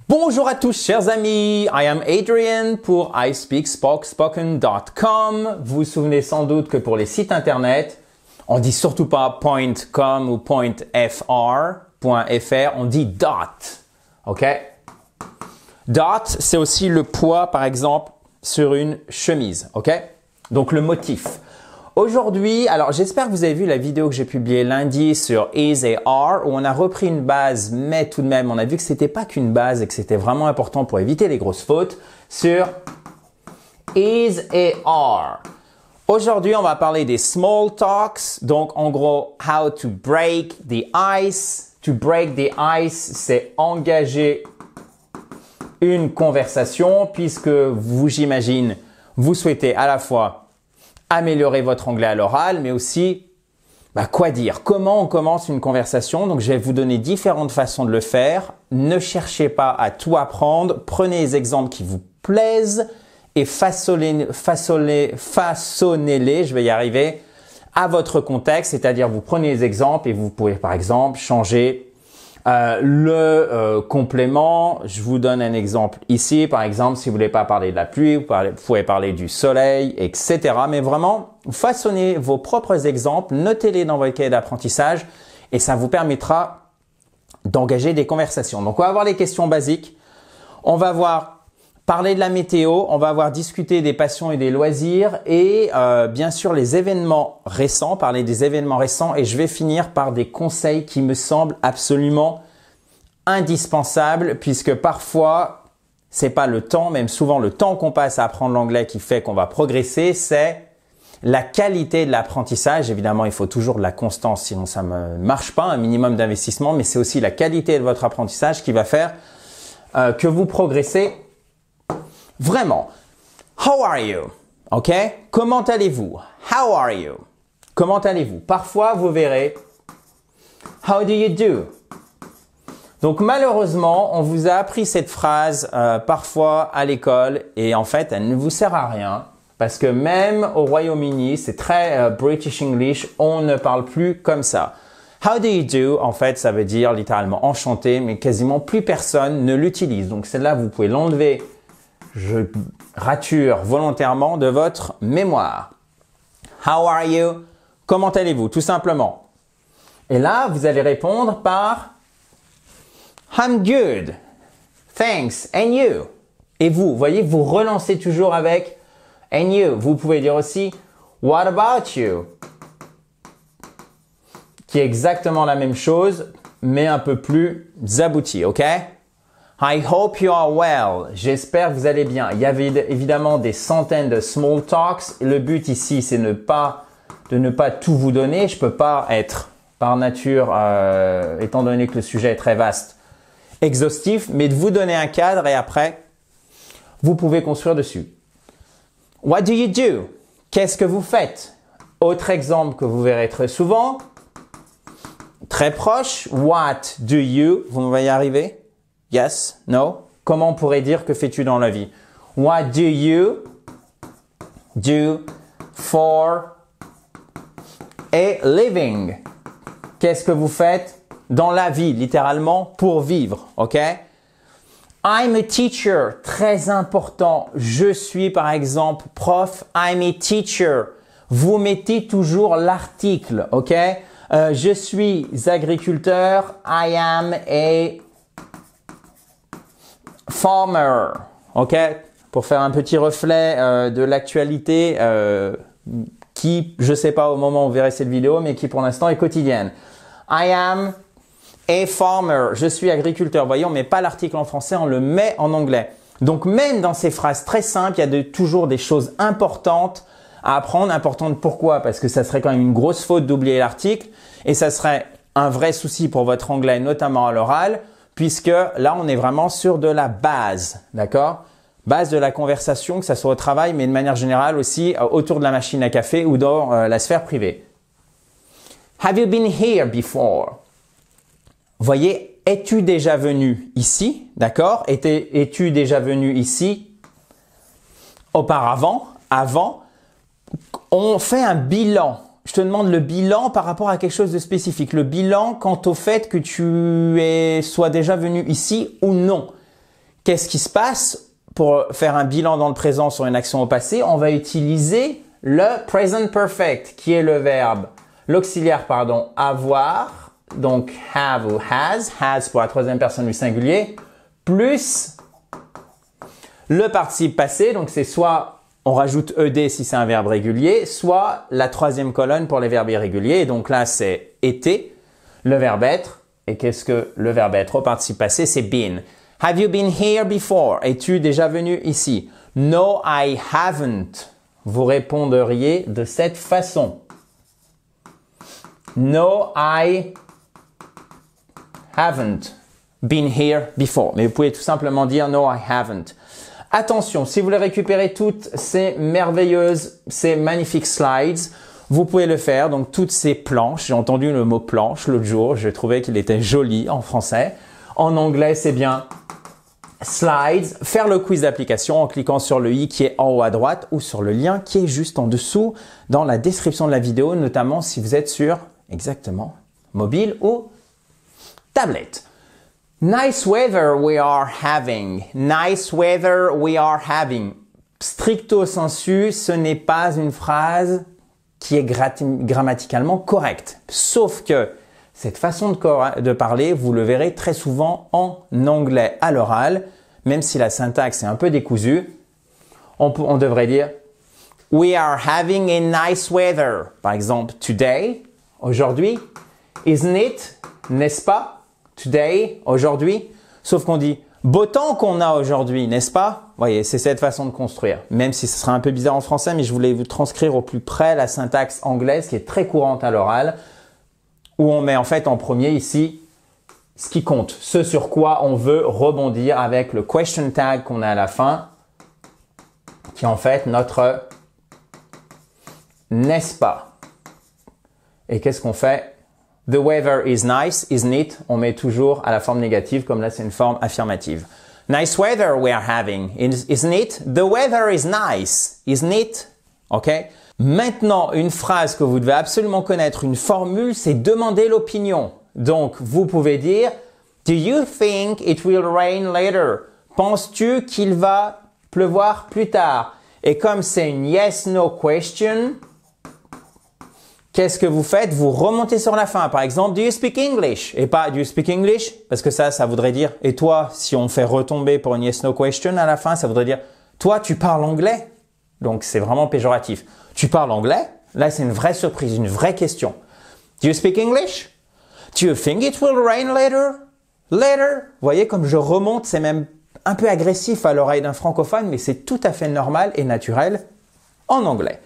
Bonjour à tous chers amis, I am Adrian pour ispeakspoken.com. Vous vous souvenez sans doute que pour les sites internet, on dit surtout pas .com ou .fr, on dit .dot, ok? Dot, c'est aussi le poids par exemple sur une chemise, ok? Donc le motif. Aujourd'hui, alors j'espère que vous avez vu la vidéo que j'ai publiée lundi sur is et are où on a repris une base, mais tout de même on a vu que c'était pas qu'une base et que c'était vraiment important pour éviter les grosses fautes sur is et are. Aujourd'hui, on va parler des small talks, donc en gros, how to break the ice. To break the ice, c'est engager une conversation puisque vous, j'imagine, vous souhaitez à la fois améliorer votre anglais à l'oral, mais aussi, quoi dire? Comment on commence une conversation? Donc, je vais vous donner différentes façons de le faire. Ne cherchez pas à tout apprendre. Prenez les exemples qui vous plaisent et façonnez-les, je vais y arriver, à votre contexte. C'est-à-dire, vous prenez les exemples et vous pouvez, par exemple, changer le complément. Je vous donne un exemple ici. Par exemple, si vous voulez pas parler de la pluie, vous pouvez parler du soleil, etc. Mais vraiment, façonnez vos propres exemples, notez-les dans votre cahier d'apprentissage et ça vous permettra d'engager des conversations. Donc, on va voir les questions basiques. On va voir parler de la météo, on va voir discuter des passions et des loisirs et bien sûr les événements récents, parler des événements récents et je vais finir par des conseils qui me semblent absolument indispensables puisque parfois c'est pas le temps, même souvent le temps qu'on passe à apprendre l'anglais qui fait qu'on va progresser, c'est la qualité de l'apprentissage. Évidemment, il faut toujours de la constance, sinon ça ne marche pas, un minimum d'investissement, mais c'est aussi la qualité de votre apprentissage qui va faire que vous progressez. Vraiment. How are you? OK? Comment allez-vous? How are you? Comment allez-vous? Parfois, vous verrez How do you do? Donc, malheureusement, on vous a appris cette phrase parfois à l'école et en fait, elle ne vous sert à rien parce que même au Royaume-Uni, c'est très British English, on ne parle plus comme ça. How do you do? En fait, ça veut dire littéralement enchanté, mais quasiment plus personne ne l'utilise. Donc, celle-là, vous pouvez l'enlever. Je rature volontairement de votre mémoire. How are you? Comment allez-vous? Tout simplement. Et là, vous allez répondre par I'm good. Thanks. And you? Et vous, voyez, vous relancez toujours avec and you. Vous pouvez dire aussi What about you? Qui est exactement la même chose, mais un peu plus abouti, ok? I hope you are well. J'espère que vous allez bien. Il y avait évidemment des centaines de small talks. Le but ici, c'est de ne pas tout vous donner. Je peux pas être par nature, étant donné que le sujet est très vaste, exhaustif, mais de vous donner un cadre et après, vous pouvez construire dessus. What do you do? Qu'est-ce que vous faites? Autre exemple que vous verrez très souvent, très proche. What do you? Vous va y arriver? Yes, no. Comment on pourrait dire que fais-tu dans la vie? What do you do for a living? Qu'est-ce que vous faites dans la vie, littéralement, pour vivre, ok? I'm a teacher, très important. Je suis, par exemple, prof. I'm a teacher. Vous mettez toujours l'article, ok? Je suis agriculteur. I am a farmer, ok? Pour faire un petit reflet de l'actualité qui, je sais pas au moment où vous verrez cette vidéo, mais qui pour l'instant est quotidienne. I am a farmer. Je suis agriculteur. Voyez, on met pas l'article en français, on le met en anglais. Donc même dans ces phrases très simples, il y a toujours des choses importantes à apprendre. Importantes pourquoi? Parce que ça serait quand même une grosse faute d'oublier l'article et ça serait un vrai souci pour votre anglais, notamment à l'oral. Puisque là, on est vraiment sur de la base, d'accord? Base de la conversation, que ça soit au travail, mais de manière générale aussi autour de la machine à café ou dans la sphère privée. Have you been here before? Voyez, es-tu déjà venu ici, d'accord? Es-tu déjà venu ici auparavant, avant? On fait un bilan. Je te demande le bilan par rapport à quelque chose de spécifique. Le bilan quant au fait que tu sois déjà venu ici ou non. qu'est-ce qui se passe pour faire un bilan dans le présent sur une action au passé? On va utiliser le present perfect qui est le verbe, l'auxiliaire pardon, avoir, donc have ou has pour la troisième personne du singulier, plus le participe passé, donc c'est soit on rajoute ed si c'est un verbe régulier, soit la troisième colonne pour les verbes irréguliers. Et donc là, c'est été, le verbe être. Et qu'est-ce que le verbe être au participe passé? C'est been. Have you been here before? Es-tu déjà venu ici? No, I haven't. Vous répondriez de cette façon. No, I haven't been here before. Mais vous pouvez tout simplement dire no, I haven't. Attention, si vous voulez récupérer toutes ces merveilleuses, ces magnifiques slides, vous pouvez le faire. Donc, toutes ces planches, j'ai entendu le mot planche l'autre jour, je trouvais qu'il était joli en français. En anglais, c'est bien slides. Faire le quiz d'application en cliquant sur le i qui est en haut à droite ou sur le lien qui est juste en dessous dans la description de la vidéo, notamment si vous êtes sur, exactement, mobile ou tablette. Nice weather we are having. Nice weather we are having. Stricto sensu, ce n'est pas une phrase qui est grammaticalement correcte. Sauf que cette façon de parler, vous le verrez très souvent en anglais à l'oral, même si la syntaxe est un peu décousue. On devrait dire we are having a nice weather. Par exemple, today, aujourd'hui. Isn't it? N'est-ce pas? Today, aujourd'hui. Sauf qu'on dit beau temps qu'on a aujourd'hui, n'est-ce pas? Vous voyez, c'est cette façon de construire. Même si ce sera un peu bizarre en français, mais je voulais vous transcrire au plus près la syntaxe anglaise qui est très courante à l'oral, où on met en fait en premier ici ce qui compte, ce sur quoi on veut rebondir avec le question tag qu'on a à la fin, qui est en fait notre n'est-ce pas? Et qu'est-ce qu'on fait? The weather is nice, isn't it? On met toujours à la forme négative, comme là c'est une forme affirmative. Nice weather we are having, isn't it? The weather is nice, isn't it? Ok? Maintenant, une phrase que vous devez absolument connaître, une formule, c'est demander l'opinion. Donc, vous pouvez dire do you think it will rain later? Penses-tu qu'il va pleuvoir plus tard? Et comme c'est une yes/no question, qu'est-ce que vous faites? Vous remontez sur la fin. Par exemple, do you speak English? Et pas do you speak English? Parce que ça voudrait dire, et toi, si on fait retomber pour une yes/no question à la fin, ça voudrait dire, toi, tu parles anglais? Donc, c'est vraiment péjoratif. Tu parles anglais? Là, c'est une vraie surprise, une vraie question. Do you speak English? Do you think it will rain later? Later? Vous voyez, comme je remonte, c'est même un peu agressif à l'oreille d'un francophone, mais c'est tout à fait normal et naturel en anglais.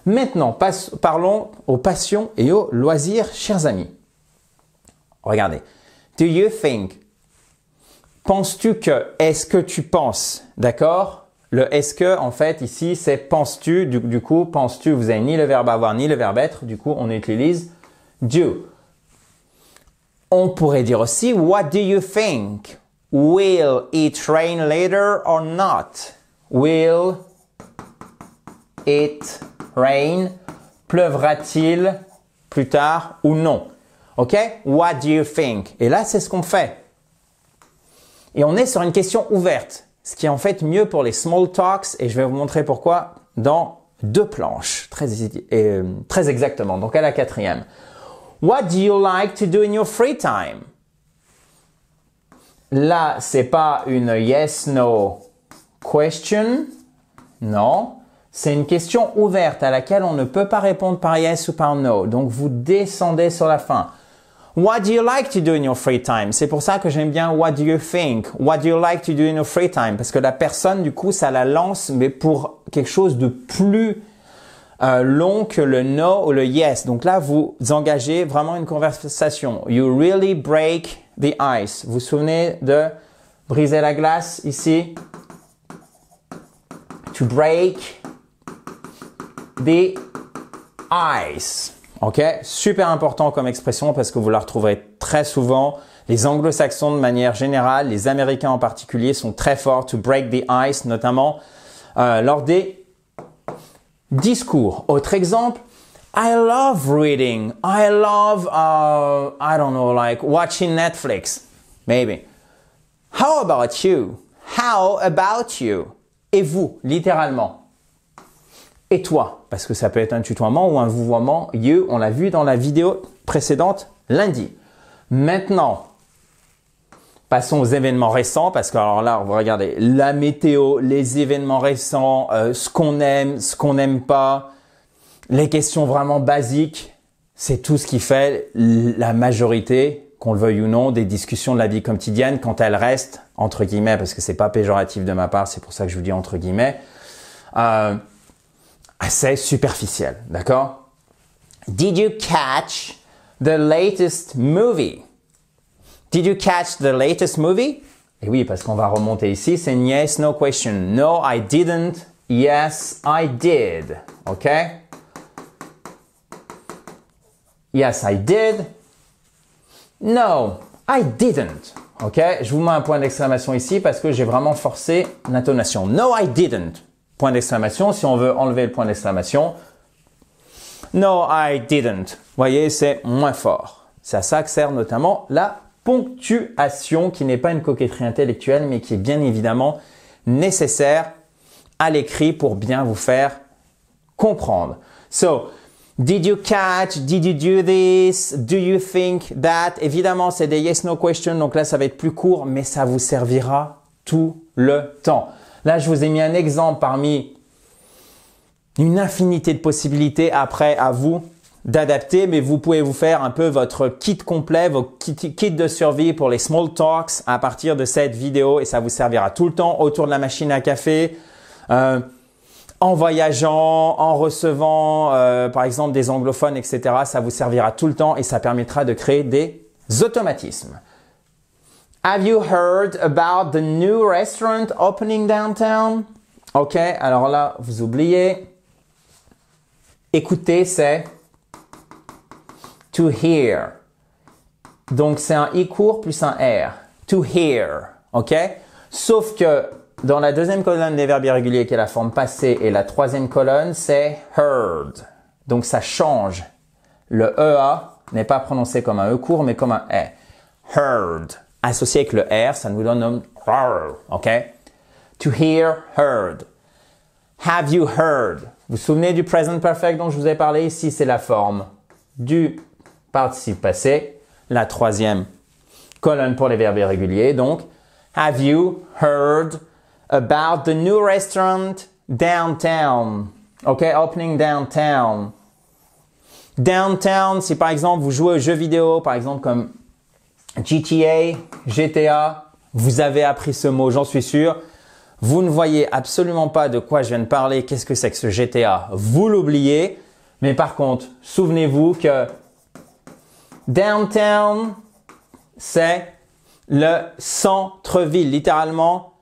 Maintenant, parlons aux passions et aux loisirs, chers amis. Regardez. Do you think? Penses-tu que? Est-ce que tu penses? D'accord? Le est-ce que, en fait, ici, c'est penses-tu. Du coup, penses-tu, vous avez ni le verbe avoir ni le verbe être. Du coup, on utilise do. On pourrait dire aussi, what do you think? Will it rain later or not? Will it rain? Pleuvra-t-il plus tard ou non? Ok? What do you think? Et là, c'est ce qu'on fait. Et on est sur une question ouverte, ce qui est en fait mieux pour les small talks, et je vais vous montrer pourquoi dans 2 planches, très exactement. Donc à la 4e. What do you like to do in your free time? Là, c'est pas une yes/no question. Non. C'est une question ouverte à laquelle on ne peut pas répondre par yes ou par no. Donc, vous descendez sur la fin. What do you like to do in your free time? C'est pour ça que j'aime bien what do you think? What do you like to do in your free time? Parce que la personne, du coup, ça la lance, mais pour quelque chose de plus long que le no ou le yes. Donc là, vous engagez vraiment une conversation. You really break the ice. Vous vous souvenez de briser la glace ici? To break the ice. Ok? Super important comme expression parce que vous la retrouverez très souvent. Les anglo-saxons de manière générale, les américains en particulier sont très forts. To break the ice, notamment lors des discours. Autre exemple, I love reading. I love, I don't know, like watching Netflix. Maybe. How about you? How about you? Et vous, littéralement. Et toi, parce que ça peut être un tutoiement ou un vouvoiement. You, on l'a vu dans la vidéo précédente lundi. Maintenant, passons aux événements récents parce que alors là, vous regardez la météo, les événements récents, ce qu'on aime, ce qu'on n'aime pas, les questions vraiment basiques. C'est tout ce qui fait la majorité, qu'on le veuille ou non, des discussions de la vie quotidienne quand elles restent, entre guillemets, parce que c'est pas péjoratif de ma part, c'est pour ça que je vous dis entre guillemets, assez superficielles, d'accord? Did you catch the latest movie? Did you catch the latest movie? Et oui, parce qu'on va remonter ici, c'est une yes, no question. No, I didn't. Yes, I did. OK? Yes, I did. No, I didn't. OK? Je vous mets un point d'exclamation ici parce que j'ai vraiment forcé l'intonation. No, I didn't. Point d'exclamation. Si on veut enlever le point d'exclamation. No, I didn't. Vous voyez, c'est moins fort. C'est à ça que sert notamment la ponctuation qui n'est pas une coquetterie intellectuelle mais qui est bien évidemment nécessaire à l'écrit pour bien vous faire comprendre. So, did you catch? Did you do this? Do you think that? Évidemment, c'est des yes, no question. Donc là, ça va être plus court, mais ça vous servira tout le temps. Là, je vous ai mis un exemple parmi une infinité de possibilités. Après, à vous d'adapter, mais vous pouvez vous faire un peu votre kit complet, votre kit de survie pour les small talks à partir de cette vidéo et ça vous servira tout le temps autour de la machine à café. En voyageant, en recevant par exemple des anglophones, etc. Ça vous servira tout le temps et ça permettra de créer des automatismes. Have you heard about the new restaurant opening downtown? Ok, alors là, vous oubliez. Écouter, c'est to hear. Donc, c'est un I court plus un R. To hear. Ok? Sauf que dans la deuxième colonne des verbes irréguliers qui est la forme passée et la troisième colonne, c'est heard. Donc, ça change. Le EA n'est pas prononcé comme un E court, mais comme un E. Heard. Associé avec le R, ça nous donne un R. OK? To hear, heard. Have you heard? Vous vous souvenez du present perfect dont je vous ai parlé? Ici, c'est la forme du participe passé. La troisième colonne pour les verbes irréguliers. Donc, have you heard about the new restaurant downtown? OK, opening downtown. Downtown, si par exemple vous jouez aux jeux vidéo, par exemple comme GTA, vous avez appris ce mot, j'en suis sûr. Vous ne voyez absolument pas de quoi je viens de parler. Qu'est-ce que c'est que ce GTA? Vous l'oubliez. Mais par contre, souvenez-vous que downtown, c'est le centre-ville, littéralement,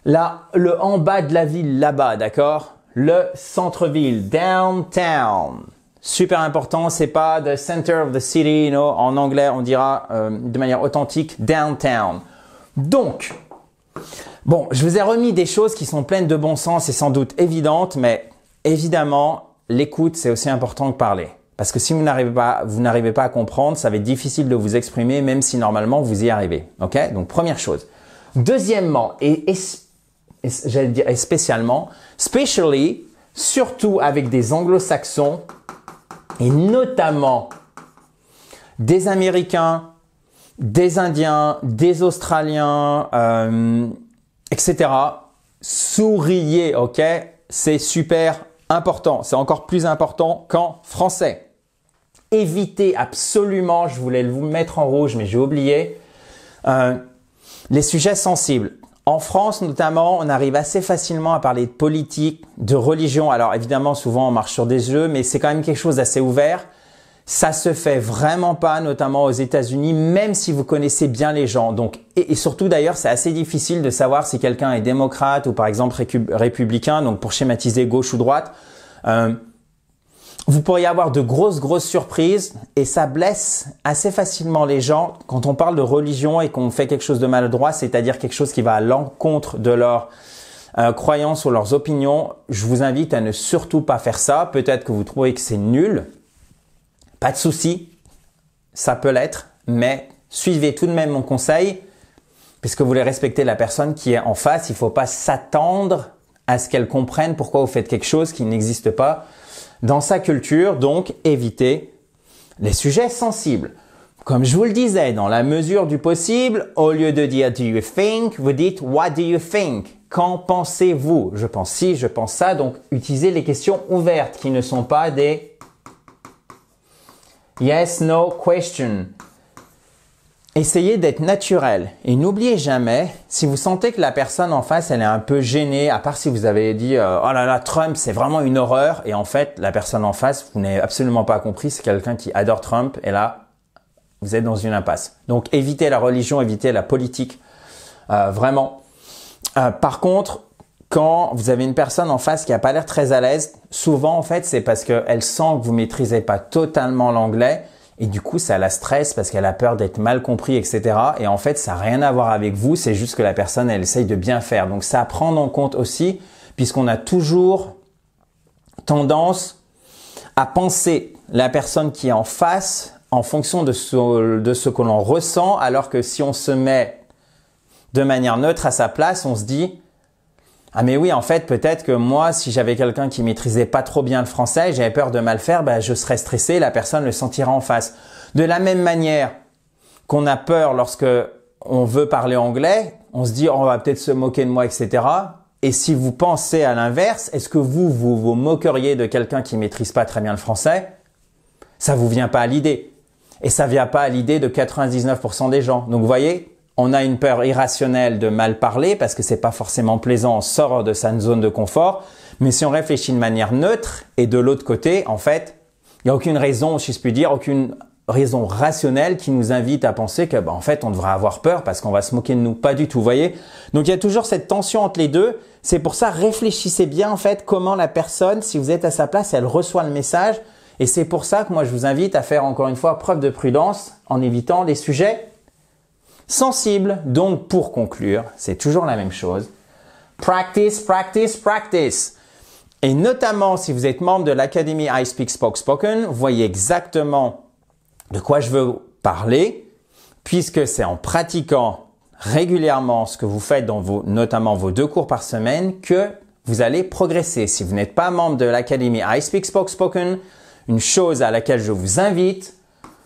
là, le en bas de la ville, là-bas, d'accord? Le centre-ville, downtown. Super important, c'est pas the center of the city, you know, en anglais, on dira de manière authentique, downtown. Donc, bon, je vous ai remis des choses qui sont pleines de bon sens et sans doute évidentes, mais évidemment, l'écoute, c'est aussi important que parler. Parce que si vous n'arrivez pas à comprendre, ça va être difficile de vous exprimer, même si normalement vous y arrivez. OK? Donc, première chose. Deuxièmement, j'allais dire spécialement, especially, surtout avec des anglo-saxons, et notamment des Américains, des Indiens, des Australiens, etc. Souriez, ok? C'est super important. C'est encore plus important qu'en français. Évitez absolument, je voulais vous mettre en rouge, mais j'ai oublié, les sujets sensibles. En France, notamment, on arrive assez facilement à parler de politique, de religion. Alors, évidemment, souvent, on marche sur des œufs, mais c'est quand même quelque chose d'assez ouvert. Ça se fait vraiment pas, notamment aux États-Unis, même si vous connaissez bien les gens. Donc, et surtout, d'ailleurs, c'est assez difficile de savoir si quelqu'un est démocrate ou, par exemple, républicain. Donc, pour schématiser gauche ou droite, vous pourriez avoir de grosses surprises et ça blesse assez facilement les gens quand on parle de religion et qu'on fait quelque chose de maladroit, c'est-à-dire quelque chose qui va à l'encontre de leurs croyances ou leurs opinions. Je vous invite à ne surtout pas faire ça. Peut-être que vous trouvez que c'est nul. Pas de souci, ça peut l'être, mais suivez tout de même mon conseil. puisque vous voulez respecter la personne qui est en face. Il ne faut pas s'attendre à ce qu'elle comprenne pourquoi vous faites quelque chose qui n'existe pas dans sa culture. Donc, évitez les sujets sensibles. Comme je vous le disais, dans la mesure du possible, au lieu de dire « do you think », vous dites « what do you think ». Qu'en pensez-vous? Je pense ci, je pense ça. Donc, utilisez les questions ouvertes qui ne sont pas des yes, no question. Essayez d'être naturel et n'oubliez jamais, si vous sentez que la personne en face, elle est un peu gênée, à part si vous avez dit « oh là là, Trump, c'est vraiment une horreur » et en fait, la personne en face, vous n'avez absolument pas compris, c'est quelqu'un qui adore Trump et là, vous êtes dans une impasse. Donc, évitez la religion, évitez la politique, vraiment. Par contre, quand vous avez une personne en face qui n'a pas l'air très à l'aise, souvent, en fait, c'est parce qu'elle sent que vous maîtrisez pas totalement l'anglais et du coup, ça la stresse parce qu'elle a peur d'être mal compris, etc. Et en fait, ça n'a rien à voir avec vous, c'est juste que la personne, elle essaye de bien faire. Donc, ça à prendre en compte aussi, puisqu'on a toujours tendance à penser la personne qui est en face en fonction de ce que l'on ressent, alors que si on se met de manière neutre à sa place, on se dit « Ah mais oui, en fait, peut-être que moi, si j'avais quelqu'un qui maîtrisait pas trop bien le français et j'avais peur de mal faire, je serais stressé, la personne le sentira en face. » De la même manière qu'on a peur lorsque on veut parler anglais, on se dit « On va peut-être se moquer de moi, etc. » Et si vous pensez à l'inverse, est-ce que vous moqueriez de quelqu'un qui maîtrise pas très bien le français? Ça vous vient pas à l'idée. Et ça vient pas à l'idée de 99% des gens. Donc vous voyez, on a une peur irrationnelle de mal parler parce que c'est pas forcément plaisant, on sort de sa zone de confort. Mais si on réfléchit de manière neutre et de l'autre côté, en fait, il n'y a aucune raison, si je puis dire, aucune raison rationnelle qui nous invite à penser que, en fait, on devrait avoir peur parce qu'on va se moquer de nous. Pas du tout, vous voyez. Donc, il y a toujours cette tension entre les deux. C'est pour ça, réfléchissez bien, en fait, comment la personne, si vous êtes à sa place, elle reçoit le message. Et c'est pour ça que moi, je vous invite à faire encore une fois preuve de prudence en évitant les sujets sensibles. Donc, pour conclure, c'est toujours la même chose. Practice, practice, practice. Et notamment, si vous êtes membre de l'Académie I Speak Spoke Spoken, vous voyez exactement de quoi je veux parler, puisque c'est en pratiquant régulièrement ce que vous faites dans notamment vos 2 cours par semaine que vous allez progresser. Si vous n'êtes pas membre de l'Académie I Speak Spoke Spoken, une chose à laquelle je vous invite,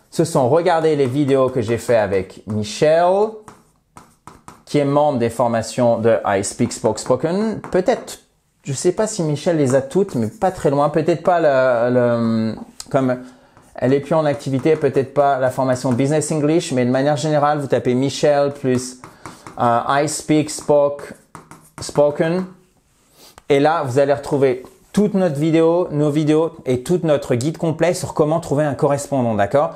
ce sont regarder les vidéos que j'ai fait avec Michel, qui est membre des formations de I Speak Spoke Spoken. Peut-être, je ne sais pas si Michel les a toutes, mais pas très loin. Peut-être pas comme elle est plus en activité, peut-être pas la formation Business English, mais de manière générale, vous tapez Michel plus I Speak Spoken. Et là, vous allez retrouver toute notre vidéo, nos vidéos et tout notre guide complet sur comment trouver un correspondant, d'accord?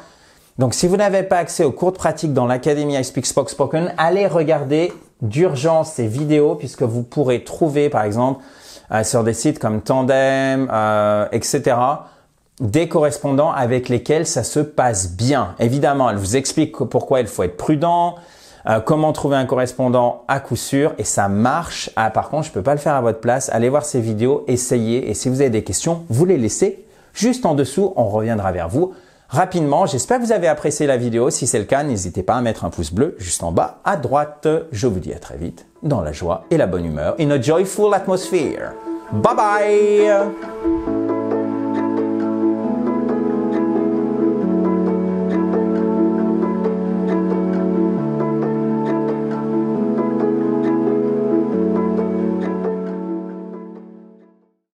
Donc, si vous n'avez pas accès aux cours de pratique dans l'Académie I Speak Spoke Spoken, allez regarder d'urgence ces vidéos puisque vous pourrez trouver, par exemple, sur des sites comme Tandem, etc., des correspondants avec lesquels ça se passe bien. Évidemment, elle vous explique pourquoi il faut être prudent, comment trouver un correspondant à coup sûr et ça marche. Ah, par contre, je peux pas le faire à votre place. Allez voir ces vidéos, essayez et si vous avez des questions, vous les laissez juste en dessous. On reviendra vers vous rapidement. J'espère que vous avez apprécié la vidéo. Si c'est le cas, n'hésitez pas à mettre un pouce bleu juste en bas à droite. Je vous dis à très vite dans la joie et la bonne humeur. In a joyful atmosphere. Bye bye!